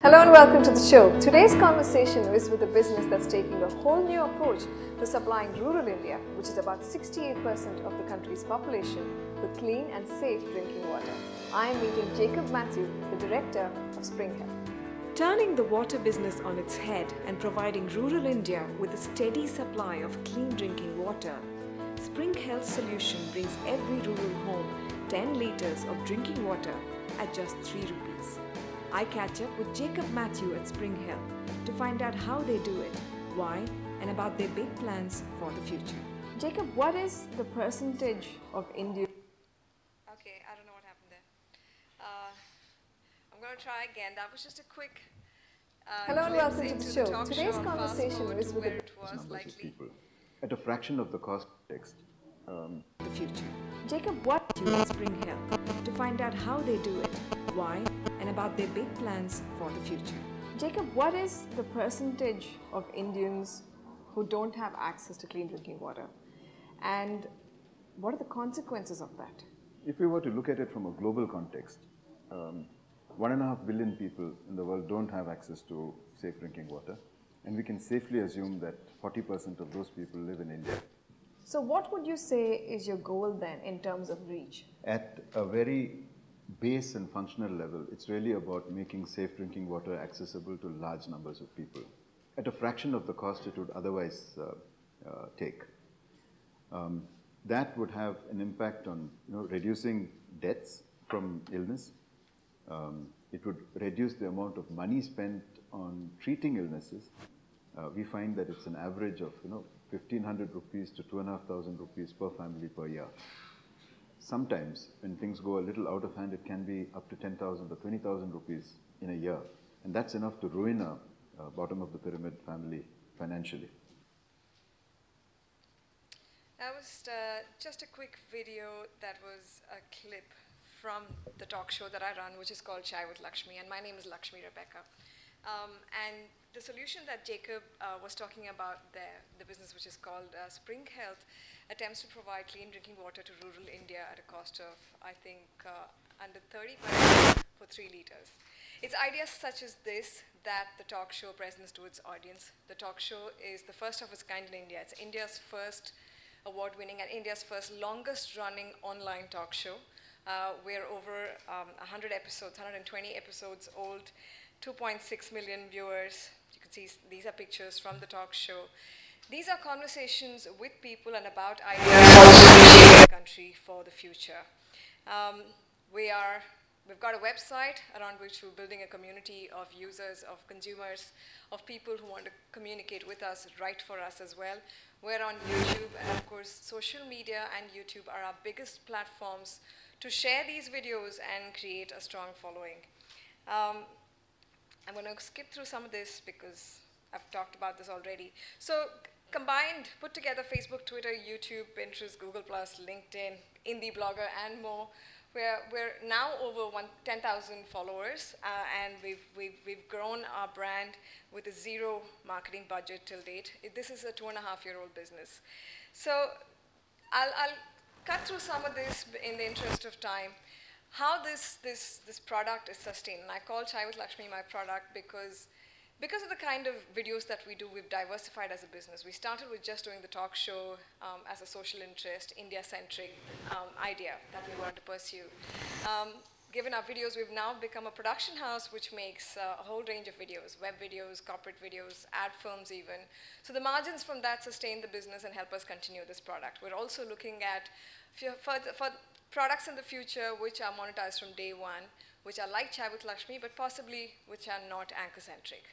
Hello and welcome to the show. Today's conversation is with a business that's taking a whole new approach to supplying rural India, which is about 68% of the country's population, with clean and safe drinking water. I am meeting Jacob Matthew, the director of Spring Health. Turning the water business on its head and providing rural India with a steady supply of clean drinking water, Spring Health Solution brings every rural home 10 litres of drinking water at just 3 rupees. I catch up with Jacob Matthew at Spring Health to find out how they do it, why, and about their big plans for the future. Jacob, what is the percentage of India? Okay, I don't know what happened there. I'm going to try again. That was just a quick Hello and glimpse welcome to into the show. talk Today's show. conversation Fast-forward is to with where a it was numbers of likely. people at a fraction of the cost text. The future. Jacob, what? To at Spring Health to find out how they do it, why, and about their big plans for the future. Jacob, what is the percentage of Indians who don't have access to clean drinking water? And what are the consequences of that? If we were to look at it from a global context, 1.5 billion people in the world don't have access to safe drinking water, and we can safely assume that 40% of those people live in India. So what would you say is your goal then in terms of reach? At a very base and functional level, it's really about making safe drinking water accessible to large numbers of people at a fraction of the cost it would otherwise take. That would have an impact on reducing deaths from illness. It would reduce the amount of money spent on treating illnesses. We find that it's an average of 1,500 rupees to 2,500 rupees per family per year. Sometimes, when things go a little out of hand, it can be up to 10,000 or 20,000 rupees in a year. And that's enough to ruin a bottom of the pyramid family financially. That was just a quick video that was a clip from the talk show that I run, which is called Chai with Lakshmi, and my name is Lakshmi Rebecca. And the solution that Jacob was talking about there, the business which is called Spring Health, attempts to provide clean drinking water to rural India at a cost of, I think, under 30 for 3 litres. It's ideas such as this that the talk show presents to its audience. The talk show is the first of its kind in India. It's India's first award-winning and India's first longest-running online talk show. We're over 100 episodes, 120 episodes old, 2.6 million viewers. You can see these are pictures from the talk show. These are conversations with people and about ideas of the country for the future. We've got a website around which we're building a community of users, of consumers, of people who want to communicate with us, write for us as well. We're on YouTube, and of course, social media and YouTube are our biggest platforms to share these videos and create a strong following. I'm going to skip through some of this because I've talked about this already. So combined, put together Facebook, Twitter, YouTube, Pinterest, Google+, LinkedIn, Indie Blogger, and more. We're now over 10,000 followers, and we've grown our brand with a zero marketing budget till date. This is a 2.5-year-old business. So I'll cut through some of this in the interest of time. How this product is sustained, and I call Chai with Lakshmi my product because of the kind of videos that we do, we've diversified as a business. We started with just doing the talk show as a social interest, India-centric idea that we wanted to pursue. Given our videos, we've now become a production house which makes a whole range of videos, web videos, corporate videos, ad films even. So the margins from that sustain the business and help us continue this product. We're also looking at, for products in the future which are monetized from day one, which are like Chai with Lakshmi, but possibly which are not anchor-centric.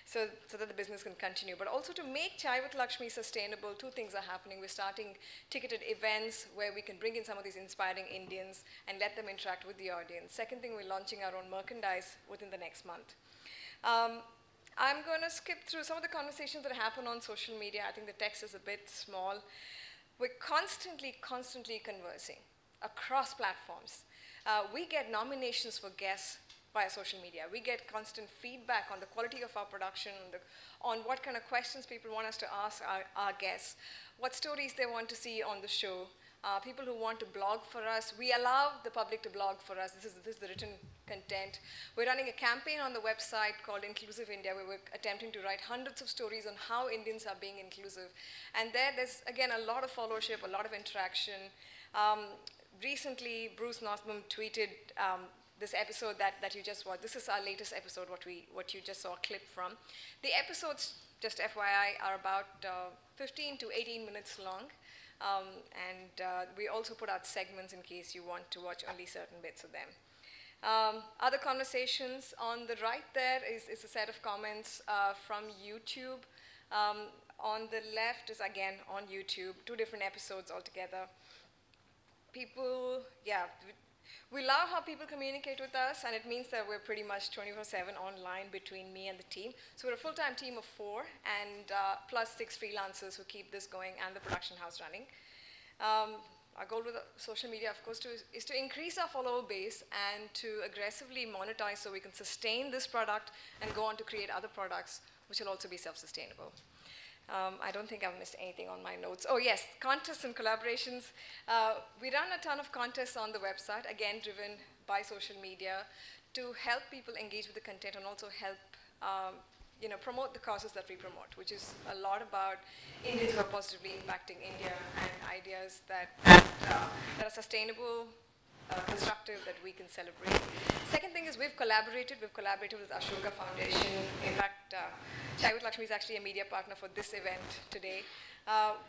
So that the business can continue. But also to make Chai with Lakshmi sustainable, 2 things are happening. We're starting ticketed events where we can bring in some of these inspiring Indians and let them interact with the audience. Second thing, we're launching our own merchandise within the next month. I'm going to skip through some of the conversations that happen on social media. I think the text is a bit small. We're constantly conversing across platforms. We get nominations for guests via social media. We get constant feedback on the quality of our production, on what kind of questions people want us to ask our guests, what stories they want to see on the show, people who want to blog for us. We allow the public to blog for us. This is the written content. We're running a campaign on the website called Inclusive India, where we're attempting to write hundreds of stories on how Indians are being inclusive. And there's, again, a lot of followership, a lot of interaction. Recently, Bruce Nosbaum tweeted this episode that you just watched. This is our latest episode, what you just saw a clip from. The episodes, just FYI, are about 15 to 18 minutes long. We also put out segments in case you want to watch only certain bits of them. Other conversations on the right there is a set of comments from YouTube. On the left is again on YouTube, 2 different episodes altogether. People, yeah, we love how people communicate with us, and it means that we're pretty much 24/7 online between me and the team. So we're a full-time team of 4, and plus 6 freelancers who keep this going and the production house running. Our goal with social media, of course, is to increase our follower base and to aggressively monetize so we can sustain this product and go on to create other products which will also be self-sustainable. I don't think I've missed anything on my notes. Oh yes, contests and collaborations. We run a ton of contests on the website, again driven by social media, to help people engage with the content and also help promote the causes that we promote, which is a lot about Indians who are positively impacting India and ideas that are sustainable, constructive, that we can celebrate. Second thing is we've collaborated with Ashoka Foundation. In fact, Chai with Lakshmi is actually a media partner for this event today.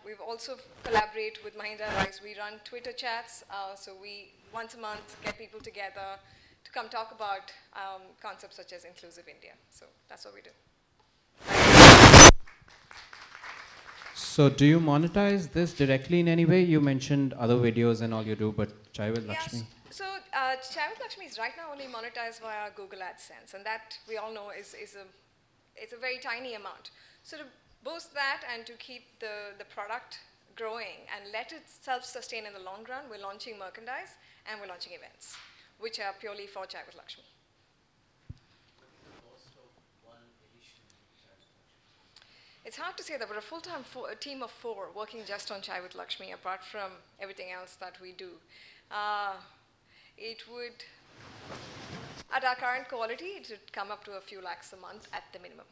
We've also collaborated with Mahindra Rise. We run Twitter chats, so we once a month get people together to come talk about concepts such as Inclusive India. So that's what we do. So do you monetize this directly in any way? You mentioned other videos and all you do, but Chai with Lakshmi? Yes. So Chai with Lakshmi is right now only monetized via Google AdSense, and that we all know is a very tiny amount. So to boost that and to keep the product growing and let it self-sustain in the long run, we're launching merchandise and we're launching events, which are purely for Chai with Lakshmi. It's hard to say that we're a full-time team of 4 working just on Chai with Lakshmi, apart from everything else that we do. It would, at our current quality, it would come up to a few lakhs a month at the minimum.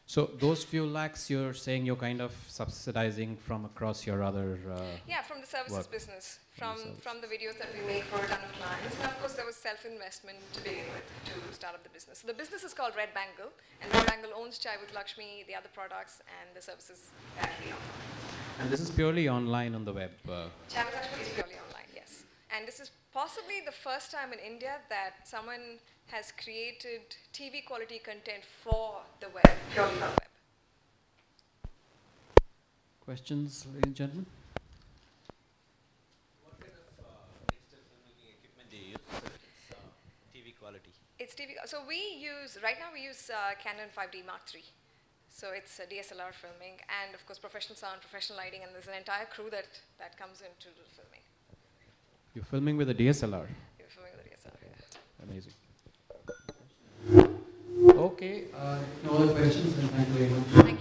So those few lakhs, you're saying you're kind of subsidizing from across your other yeah, from the services business, from the videos that we make for a ton of clients. And of course, there was self-investment to begin with to start up the business. So the business is called Red Bangle, and Red Bangle owns Chai with Lakshmi, the other products, and the services that we offer. And this is purely online on the web? Chai with Lakshmi is purely online, yes. And this is possibly the first time in India that someone has created TV quality content for the web, purely for the web. Questions, ladies and gentlemen? What kind of digital filmmaking equipment do you use? It's TV quality. It's TV. So right now we use Canon 5D Mark III. So it's DSLR filming, and of course professional sound, professional lighting, and there's an entire crew that comes into the filming. You're filming with a DSLR? You're filming with a DSLR, yeah. Amazing. Okay, no other questions, then thank you very much. Thank you.